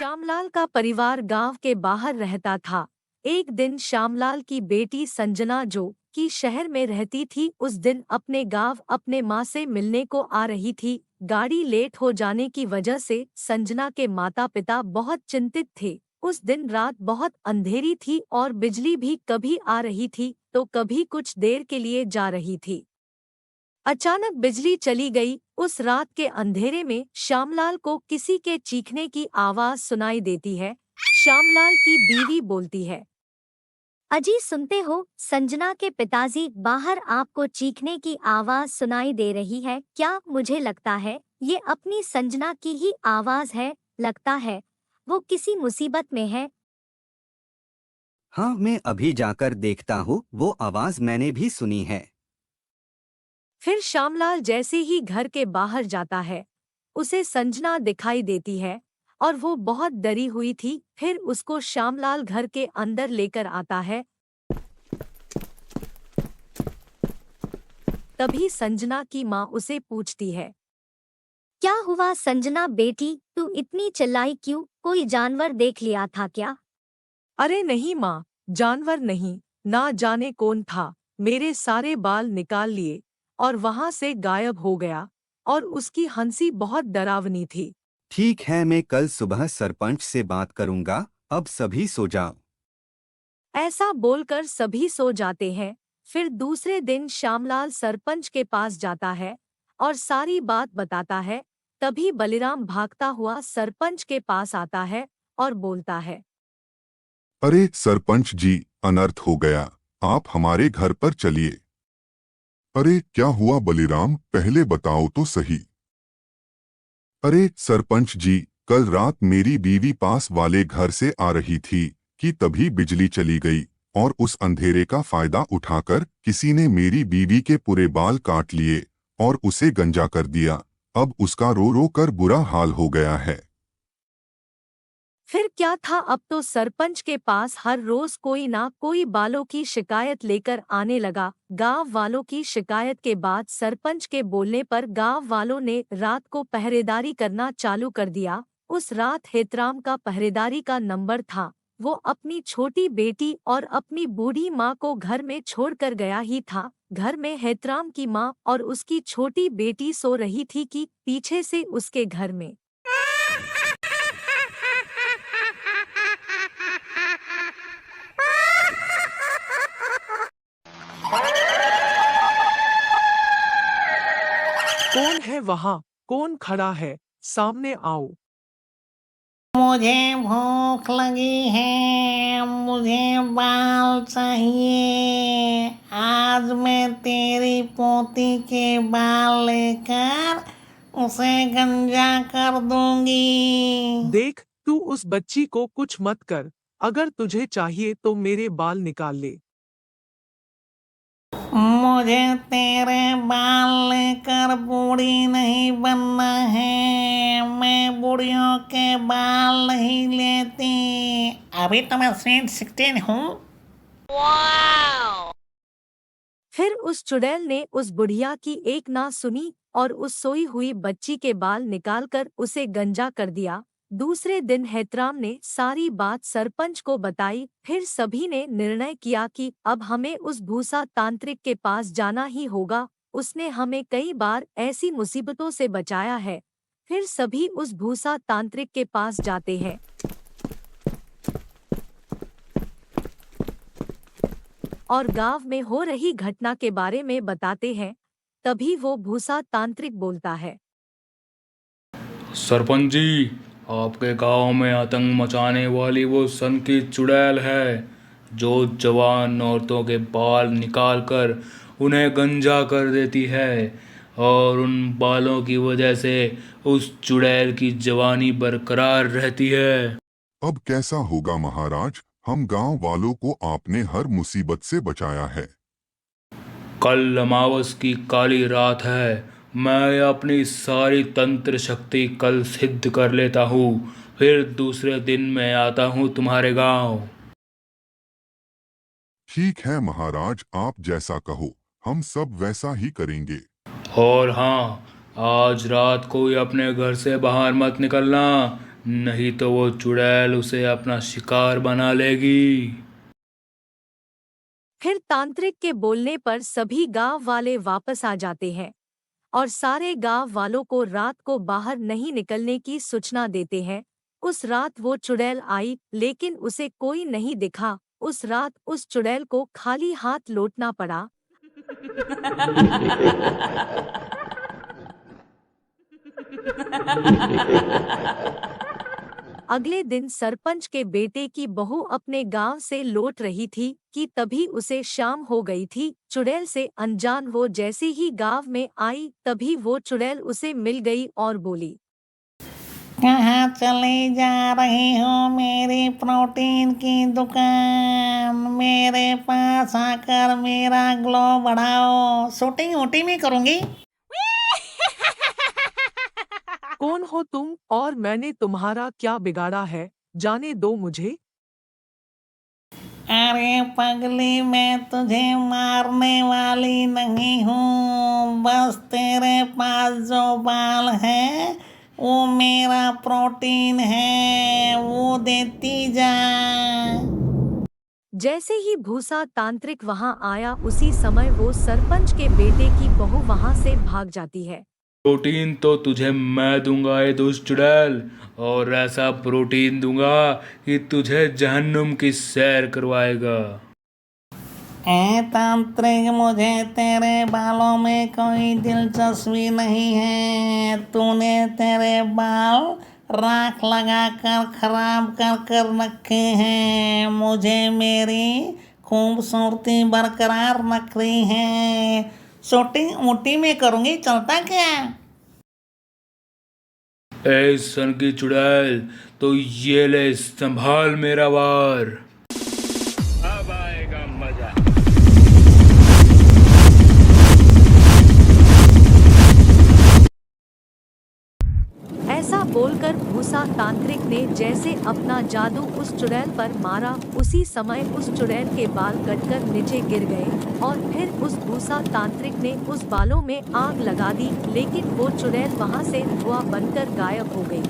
श्यामलाल का परिवार गांव के बाहर रहता था। एक दिन श्यामलाल की बेटी संजना जो कि शहर में रहती थी उस दिन अपने गांव अपने माँ से मिलने को आ रही थी। गाड़ी लेट हो जाने की वजह से संजना के माता पिता बहुत चिंतित थे। उस दिन रात बहुत अंधेरी थी और बिजली भी कभी आ रही थी तो कभी कुछ देर के लिए जा रही थी। अचानक बिजली चली गई। उस रात के अंधेरे में श्यामलाल को किसी के चीखने की आवाज सुनाई देती है। श्यामलाल की बीवी बोलती है, अजी सुनते हो, संजना के पिताजी बाहर आपको चीखने की आवाज सुनाई दे रही है क्या? मुझे लगता है ये अपनी संजना की ही आवाज है। लगता है वो किसी मुसीबत में है। हाँ, मैं अभी जाकर देखता हूँ। वो आवाज मैंने भी सुनी है। फिर श्यामलाल जैसे ही घर के बाहर जाता है उसे संजना दिखाई देती है और वो बहुत डरी हुई थी। फिर उसको श्यामलाल घर के अंदर लेकर आता है। तभी संजना की माँ उसे पूछती है, क्या हुआ संजना बेटी, तू इतनी चिल्लाई क्यों? कोई जानवर देख लिया था क्या? अरे नहीं माँ, जानवर नहीं, ना जाने कौन था, मेरे सारे बाल निकाल लिए और वहां से गायब हो गया और उसकी हंसी बहुत डरावनी थी। ठीक है, मैं कल सुबह सरपंच से बात करूंगा। अब सभी सो जाओ। ऐसा बोलकर सभी सो जाते हैं। फिर दूसरे दिन श्यामलाल सरपंच के पास जाता है और सारी बात बताता है। तभी बलिराम भागता हुआ सरपंच के पास आता है और बोलता है, अरे सरपंच जी, अनर्थ हो गया। आप हमारे घर पर चलिए। अरे क्या हुआ बलिराम, पहले बताओ तो सही। अरे सरपंच जी, कल रात मेरी बीवी पास वाले घर से आ रही थी कि तभी बिजली चली गई और उस अंधेरे का फायदा उठाकर किसी ने मेरी बीवी के पूरे बाल काट लिए और उसे गंजा कर दिया। अब उसका रो रो कर बुरा हाल हो गया है। फिर क्या था, अब तो सरपंच के पास हर रोज कोई ना कोई बालों की शिकायत लेकर आने लगा। गांव वालों की शिकायत के बाद सरपंच के बोलने पर गांव वालों ने रात को पहरेदारी करना चालू कर दिया। उस रात हेतराम का पहरेदारी का नंबर था। वो अपनी छोटी बेटी और अपनी बूढ़ी माँ को घर में छोड़कर गया ही था। घर में हेतराम की माँ और उसकी छोटी बेटी सो रही थी कि पीछे से उसके घर में कौन है वहाँ? कौन खड़ा है? सामने आओ। मुझे भूख लगी है, मुझे बाल चाहिए। आज मैं तेरी पोती के बाल लेकर उसे गंजा कर दूंगी। देख, तू उस बच्ची को कुछ मत कर। अगर तुझे चाहिए तो मेरे बाल निकाल ले। मुझे तेरे बाल लेकर बूढ़ी नहीं बनना है। मैं बूढ़ियों के बाल नहीं लेती। अभी तो मैं स्वीट 16 हूँ। फिर उस चुड़ैल ने उस बुढ़िया की एक ना सुनी और उस सोई हुई बच्ची के बाल निकालकर उसे गंजा कर दिया। दूसरे दिन हेतराम ने सारी बात सरपंच को बताई। फिर सभी ने निर्णय किया कि अब हमें उस भूसा तांत्रिक के पास जाना ही होगा। उसने हमें कई बार ऐसी मुसीबतों से बचाया है। फिर सभी उस भूसा तांत्रिक के पास जाते हैं और गांव में हो रही घटना के बारे में बताते हैं। तभी वो भूसा तांत्रिक बोलता है, सरपंच जी, आपके गांव में आतंक मचाने वाली वो सन की चुड़ैल है जो जवान औरतों के बाल निकालकर उन्हें गंजा कर देती है और उन बालों की वजह से उस चुड़ैल की जवानी बरकरार रहती है। अब कैसा होगा महाराज? हम गांव वालों को आपने हर मुसीबत से बचाया है। कल अमावस की काली रात है। मैं अपनी सारी तंत्र शक्ति कल सिद्ध कर लेता हूँ। फिर दूसरे दिन मैं आता हूँ तुम्हारे गांव। ठीक है महाराज, आप जैसा कहो हम सब वैसा ही करेंगे। और हाँ, आज रात कोई अपने घर से बाहर मत निकलना, नहीं तो वो चुड़ैल उसे अपना शिकार बना लेगी। फिर तांत्रिक के बोलने पर सभी गांव वाले वापस आ जाते हैं और सारे गांव वालों को रात को बाहर नहीं निकलने की सूचना देते हैं। उस रात वो चुड़ैल आई, लेकिन उसे कोई नहीं दिखा। उस रात उस चुड़ैल को खाली हाथ लौटना पड़ा। अगले दिन सरपंच के बेटे की बहू अपने गांव से लौट रही थी कि तभी उसे शाम हो गई थी। चुड़ैल से अनजान वो जैसे ही गांव में आई, तभी वो चुड़ैल उसे मिल गई और बोली, कहाँ चले जा रही हो मेरी प्रोटीन की दुकान? मेरे पास आकर मेरा ग्लो बढ़ाओ, शूटिंग वूटिंग नहीं करूँगी। कौन हो तुम और मैंने तुम्हारा क्या बिगाड़ा है? जाने दो मुझे। अरे पगली, मैं तुझे मारने वाली नहीं हूँ, बस तेरे पास जो बाल है वो मेरा प्रोटीन है, वो देती जा। जैसे ही भूसा तांत्रिक वहां आया, उसी समय वो सरपंच के बेटे की बहू वहां से भाग जाती है। प्रोटीन तो तुझे मैं दूंगा ये दुष्ट चुड़ैल, और ऐसा प्रोटीन दूंगा कि तुझे जहन्नुम की सैर करवाएगा। ए तांत्रिक, मुझे तेरे बालों में कोई दिलचस्पी नहीं है। तूने तेरे बाल राख लगाकर खराब कर रखे हैं। मुझे मेरी खूबसूरती बरकरार रखनी है। शूटिंग ऊटी में करूँगी, चलता क्या? ए सन की चुड़ैल, तो ये ले संभाल मेरा वार। अब आएगा मजा। ऐसा बोलकर भूसा तांत्रिक ने जैसे अपना जादू उस चुड़ैल पर मारा, उसी समय उस चुड़ैल के बाल कटकर नीचे गिर गए और फिर उस भूसा तांत्रिक ने उस बालों में आग लगा दी, लेकिन वो चुड़ैल वहां से धुआं बनकर गायब हो गई।